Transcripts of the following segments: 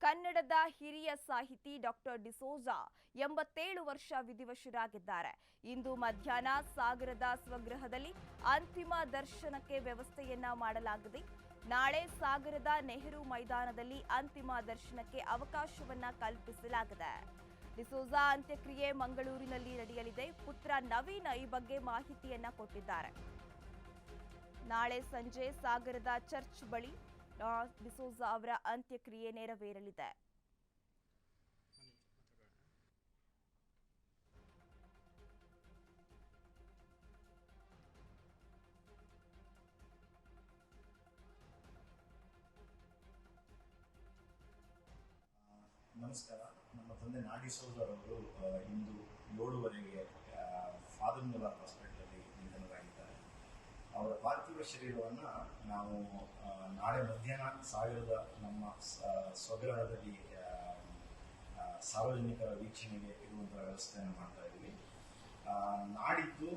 ಕನ್ನಡದ ಹಿರಿಯ ಸಾಹಿತಿ ಡಾಕ್ಟರ್ ಡಿಸೋಜಾ 87 ವರ್ಷ ವಿಧಿವಶರಾಗಿದ್ದಾರೆ. ಇಂದು ಮಧ್ಯಾಹ್ನ ಸಾಗರದ ಸ್ವಗೃಹದಲ್ಲಿ ಅಂತಿಮ ದರ್ಶನಕ್ಕೆ ವ್ಯವಸ್ಥೆಯನ್ನ ಮಾಡಲಾಗಿದೆ. ನಾಳೆ ಸಾಗರದ ನೆಹರು ಮೈದಾನದಲ್ಲಿ ಅಂತಿಮ ದರ್ಶನಕ್ಕೆ ಅವಕಾಶವನ್ನ ಕಲ್ಪಿಸಲಾಗಿದೆ. ಡಿಸೋಜಾ ಅಂತ್ಯಕ್ರಿಯೆ ಮಂಗಳೂರಿನಲ್ಲಿ ನಡೆಯಲಿದೆ. ಪುತ್ರ ನವೀನ್ ಈ ಬಗ್ಗೆ ಮಾಹಿತಿಯನ್ನ ಕೊಟ್ಟಿದ್ದಾರೆ. ನಾಳೆ ಸಂಜೆ ಸಾಗರದ ಚರ್ಚ್ ಬಳಿ ಡಿಸೋಜಾ ಅವರ ಅಂತ್ಯಕ್ರಿಯೆ ನೆರವೇರಲಿದೆ. ನಮಸ್ಕಾರ. ನಮ್ಮ ತಂದೆ ನಾಡಿಸೋದರ್ ಅವರು ಇಂದು 7:15ಕ್ಕೆ ಫಾದರ್ ಮುಲ್ಲರ್ ಹಾಸ್ಪಿಟಲಲ್ಲಿ ನಿಧನರಾಗಿದ್ದಾರೆ. ಅವರ ಪಾರ್ಥಿವ ಶರೀರವನ್ನು ನಾವು ನಾಳೆ ಮಧ್ಯಾಹ್ನ ಸಾಗರದ ನಮ್ಮ ಸ್ವಗೃಹದಲ್ಲಿ ಸಾರ್ವಜನಿಕರ ವೀಕ್ಷಣೆಗೆ ಇರುವಂಥ ವ್ಯವಸ್ಥೆಯನ್ನು ಮಾಡ್ತಾ ಇದ್ದೀವಿ. ನಾಡಿದ್ದು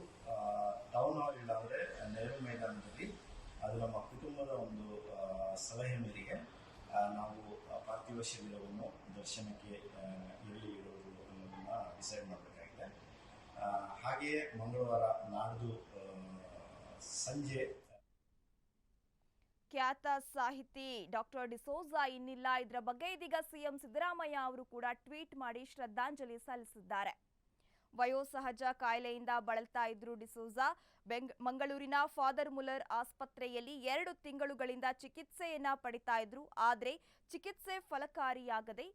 ಟೌನ್ ಹಾಲ್ ಇಲ್ಲಾಂದರೆ ನೆಹರು ಮೈದಾನದಲ್ಲಿ ಅದು ನಮ್ಮ ಕುಟುಂಬದ ಒಂದು ಸಲಹೆ ಮೇರೆಗೆ ನಾವು ಪಾರ್ಥಿವ ಶರೀರವನ್ನು ದರ್ಶನಕ್ಕೆ ಎಲ್ಲಿ ಇಡುವುದು ಅನ್ನೋದನ್ನು ಡಿಸೈಡ್ ಮಾಡಬೇಕಾಗಿದೆ. ಹಾಗೆಯೇ ಮಂಗಳವಾರ ನಾಡ್ದು ಸಂಜೆ ಖ್ಯಾತ ಸಾಹಿತಿ ಡಾಕ್ಟರ್ ಡಿಸೋಜಾ ಇನ್ನಿಲ್ಲ. ಇದರ ಬಗ್ಗೆ ಇದೀಗ ಸಿಎಂ ಸಿದ್ದರಾಮಯ್ಯ ಅವರು ಕೂಡ ಟ್ವೀಟ್ ಮಾಡಿ ಶ್ರದ್ಧಾಂಜಲಿ ಸಲ್ಲಿಸಿದ್ದಾರೆ. ವಯೋಸಹಜ ಕಾಯಿಲೆಯಿಂದ ಬಳಲ್ತಾ ಇದ್ರು ಡಿಸೋಜಾ. ಮಂಗಳೂರಿನ ಫಾದರ್ ಮುಲ್ಲರ್ ಆಸ್ಪತ್ರೆಯಲ್ಲಿ 2 ತಿಂಗಳುಗಳಿಂದ ಚಿಕಿತ್ಸೆಯನ್ನ ಪಡಿತಾ ಇದ್ರು. ಆದರೆ ಚಿಕಿತ್ಸೆ ಫಲಕಾರಿಯಾಗದೆ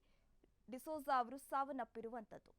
ಡಿಸೋಜಾ ಅವರು ಸಾವನ್ನಪ್ಪಿರುವಂತದ್ದು.